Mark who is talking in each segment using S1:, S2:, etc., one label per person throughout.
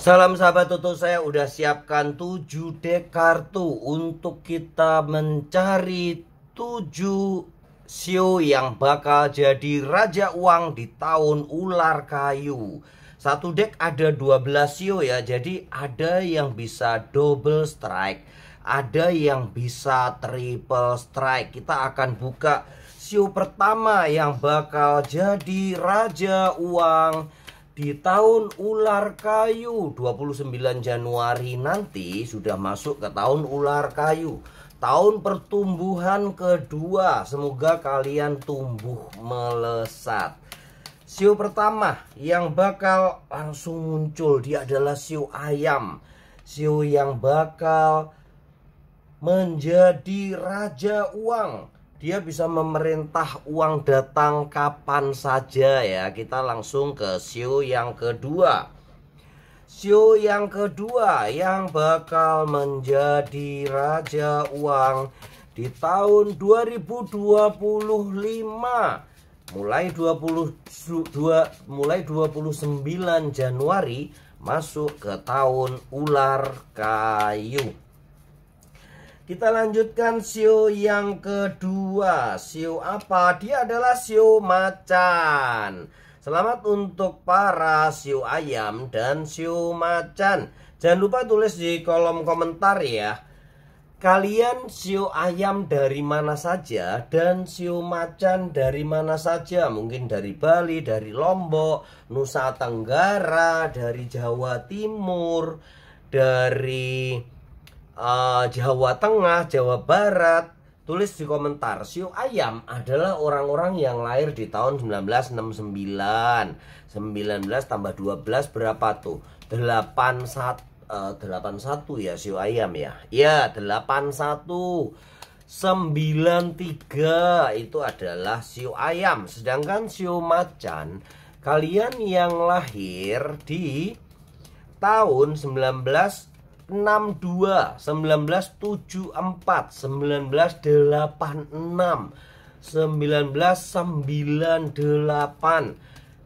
S1: Salam sahabat tutur, saya udah siapkan 7 dek kartu untuk kita mencari 7 sio yang bakal jadi raja uang di tahun ular kayu. Satu dek ada 12 sio ya, jadi ada yang bisa double strike, ada yang bisa triple strike. Kita akan buka sio pertama yang bakal jadi raja uang di tahun ular kayu. 29 Januari nanti sudah masuk ke tahun ular kayu, tahun pertumbuhan kedua. Semoga kalian tumbuh melesat. Sio pertama yang bakal langsung muncul, dia adalah sio ayam. Sio yang bakal menjadi raja uang. Dia bisa memerintah uang datang kapan saja ya. Kita langsung ke sio yang kedua. Sio yang kedua yang bakal menjadi raja uang di tahun 2025. Mulai 29 Januari masuk ke tahun ular kayu. Kita lanjutkan sio yang kedua. Sio apa? Dia adalah sio macan. Selamat untuk para sio ayam dan sio macan. Jangan lupa tulis di kolom komentar ya, kalian sio ayam dari mana saja dan sio macan dari mana saja. Mungkin dari Bali, dari Lombok, Nusa Tenggara, dari Jawa Timur, dari Jawa Tengah, Jawa Barat. Tulis di komentar. Sio ayam adalah orang-orang yang lahir di tahun 1969. 19 tambah 12 berapa tuh? 81 ya sio ayam ya. Ya, 81. 93 itu adalah sio ayam. Sedangkan sio macan, kalian yang lahir di tahun 1962, 1974, 1986, 1998.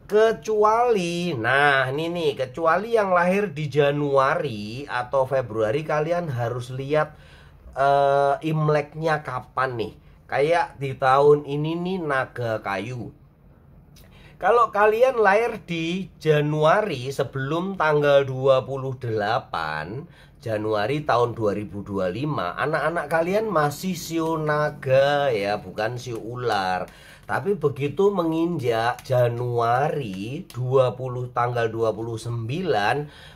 S1: Kecuali, nah ini nih, kecuali yang lahir di Januari atau Februari, kalian harus lihat Imleknya kapan nih. Kayak di tahun ini nih naga kayu. Kalau kalian lahir di Januari sebelum tanggal 28 Januari tahun 2025, anak-anak kalian masih sio naga ya, bukan sio ular. Tapi begitu menginjak Januari tanggal 29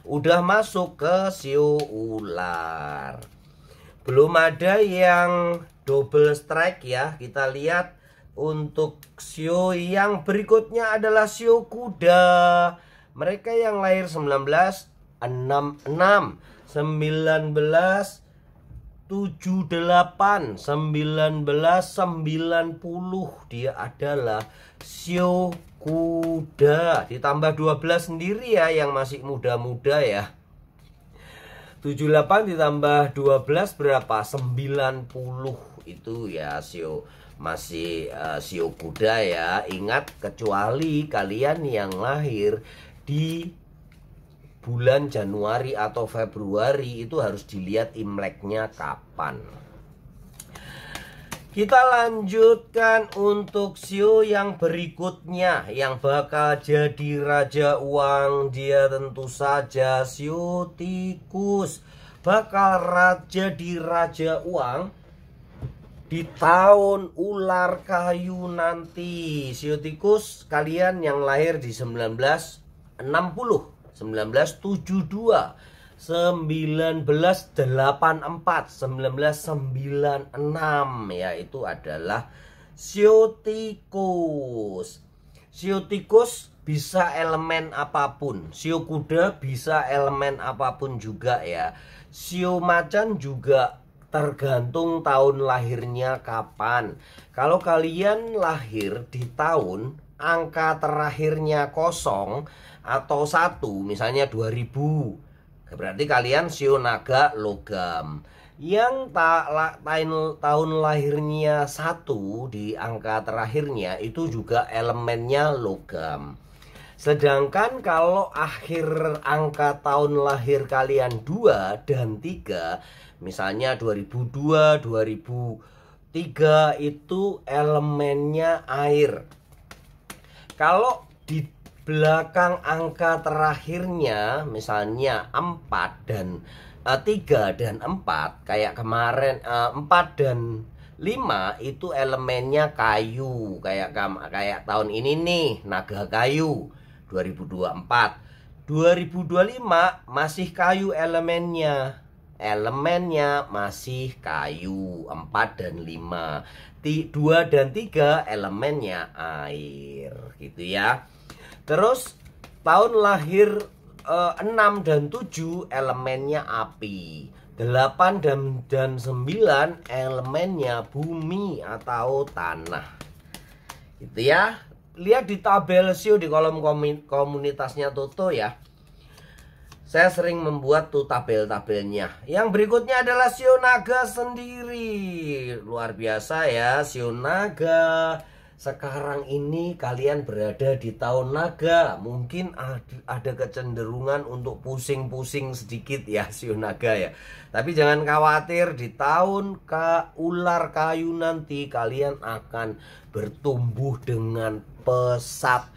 S1: udah masuk ke sio ular. Belum ada yang double strike ya. Kita lihat untuk sio yang berikutnya adalah sio kuda. Mereka yang lahir 1966, 1978, 1990, dia adalah sio kuda. Ditambah 12 sendiri ya yang masih muda-muda ya. 78 ditambah 12 berapa? 90 itu ya sio. Masih sio kuda ya. Ingat, kecuali kalian yang lahir di bulan Januari atau Februari, itu harus dilihat Imleknya kapan. Kita lanjutkan untuk sio yang berikutnya yang bakal jadi raja uang. Dia tentu saja sio tikus. Bakal jadi raja uang di tahun ular kayu nanti. Sio tikus kalian yang lahir di 1960, 1972, 1984, 1996 ya, itu adalah sio tikus. Sio tikus bisa elemen apapun. Sio kuda bisa elemen apapun juga ya. Sio macan juga tergantung tahun lahirnya kapan. Kalau kalian lahir di tahun angka terakhirnya 0 atau 1, misalnya 2000, berarti kalian sio naga logam. Yang tahun lahirnya 1 di angka terakhirnya itu juga elemennya logam. Sedangkan kalau akhir angka tahun lahir kalian 2 dan 3, misalnya 2002, 2003 itu elemennya air. Kalau di belakang angka terakhirnya misalnya 4 dan 3 dan 4, kayak kemarin 4 dan 5 itu elemennya kayu, kayak tahun ini nih, naga kayu 2024. 2025 masih kayu elemennya. Elemennya masih kayu 4 dan 5. 2 dan 3 elemennya air, gitu ya. Terus tahun lahir 6 dan 7 elemennya api. 8 dan 9 elemennya bumi atau tanah. Gitu ya. Lihat di tabel sio di kolom komunitasnya Toto ya. Saya sering membuat tuh tabel-tabelnya. Yang berikutnya adalah sio naga sendiri. Luar biasa ya, sio naga. Sekarang ini kalian berada di tahun naga. Mungkin ada kecenderungan untuk pusing-pusing sedikit ya sio naga ya. Tapi jangan khawatir, di tahun ular kayu nanti kalian akan bertumbuh dengan pesat,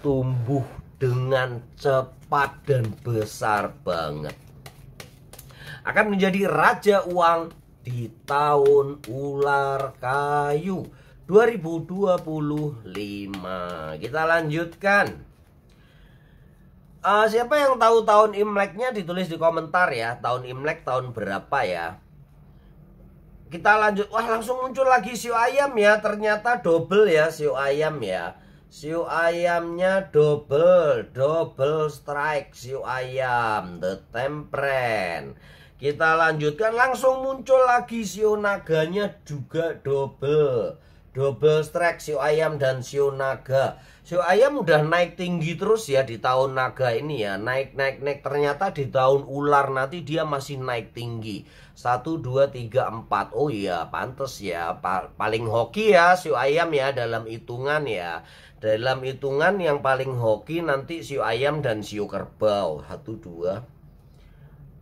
S1: tumbuh dengan cepat dan besar banget. Akan menjadi raja uang di tahun ular kayu 2025. Kita lanjutkan. Siapa yang tahu tahun Imleknya ditulis di komentar ya. Tahun Imlek tahun berapa ya? Kita lanjut. Wah, langsung muncul lagi sio ayam ya. Ternyata double ya sio ayam ya. Sio ayamnya double strike sio ayam, The Temperance. Kita lanjutkan, langsung muncul lagi sio naganya juga double strike sio ayam dan sio naga. Sio ayam udah naik tinggi terus ya di tahun naga ini ya, naik. Ternyata di tahun ular nanti dia masih naik tinggi. 1, 2, 3, 4. Oh iya, pantes ya, paling hoki ya sio ayam ya dalam hitungan ya. Dalam hitungan yang paling hoki nanti sio ayam dan sio kerbau. 1, 2,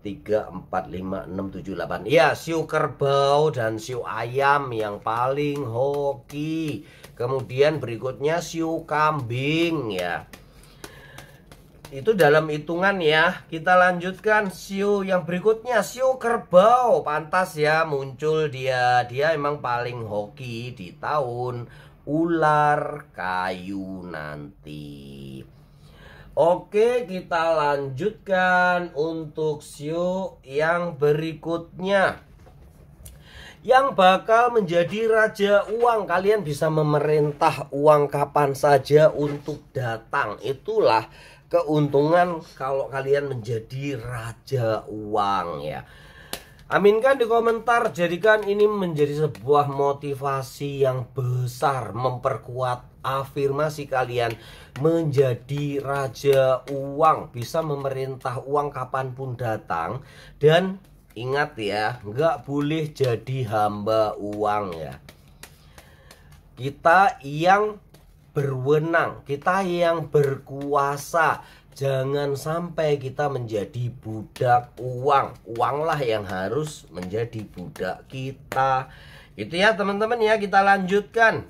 S1: 3, 4, 5, 6, 7, 8. Ya, sio kerbau dan sio ayam yang paling hoki. Kemudian berikutnya sio kambing ya. Itu dalam hitungan ya. Kita lanjutkan sio yang berikutnya, sio kerbau. Pantas ya muncul dia. Dia emang paling hoki di tahun ular kayu nanti. Oke, kita lanjutkan untuk sio yang berikutnya. Yang bakal menjadi raja uang. Kalian bisa memerintah uang kapan saja untuk datang. Itulah keuntungan kalau kalian menjadi raja uang ya. Aminkan di komentar, jadikan ini menjadi sebuah motivasi yang besar, memperkuat afirmasi kalian menjadi raja uang, bisa memerintah uang kapanpun datang. Dan ingat ya, nggak boleh jadi hamba uang ya. Kita yang berwenang, kita yang berkuasa. Jangan sampai kita menjadi budak uang. Uanglah yang harus menjadi budak kita. Itu ya teman-teman ya, kita lanjutkan.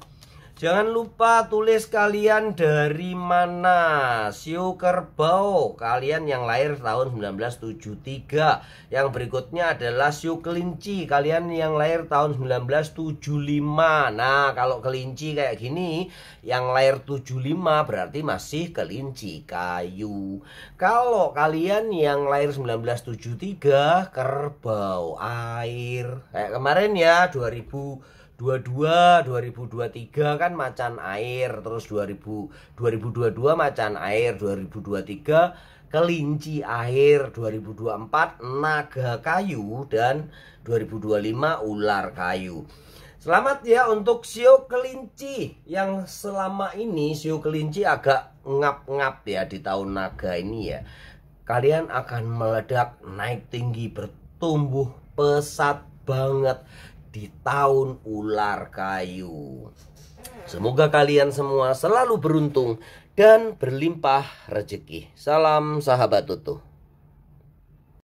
S1: Jangan lupa tulis kalian dari mana. Sio kerbau, kalian yang lahir tahun 1973. Yang berikutnya adalah sio kelinci, kalian yang lahir tahun 1975. Nah, kalau kelinci kayak gini, yang lahir 75 berarti masih kelinci kayu. Kalau kalian yang lahir 1973, kerbau air. Kayak kemarin ya, 2022, 2023 kan macan air, terus 2022 macan air, 2023 kelinci air, 2024 naga kayu, dan 2025 ular kayu. Selamat ya untuk sio kelinci yang selama ini sio kelinci agak ngap-ngap ya di tahun naga ini ya. Kalian akan meledak, naik tinggi, bertumbuh pesat banget di tahun ular kayu. Semoga kalian semua selalu beruntung dan berlimpah rezeki. Salam sahabat Tutu.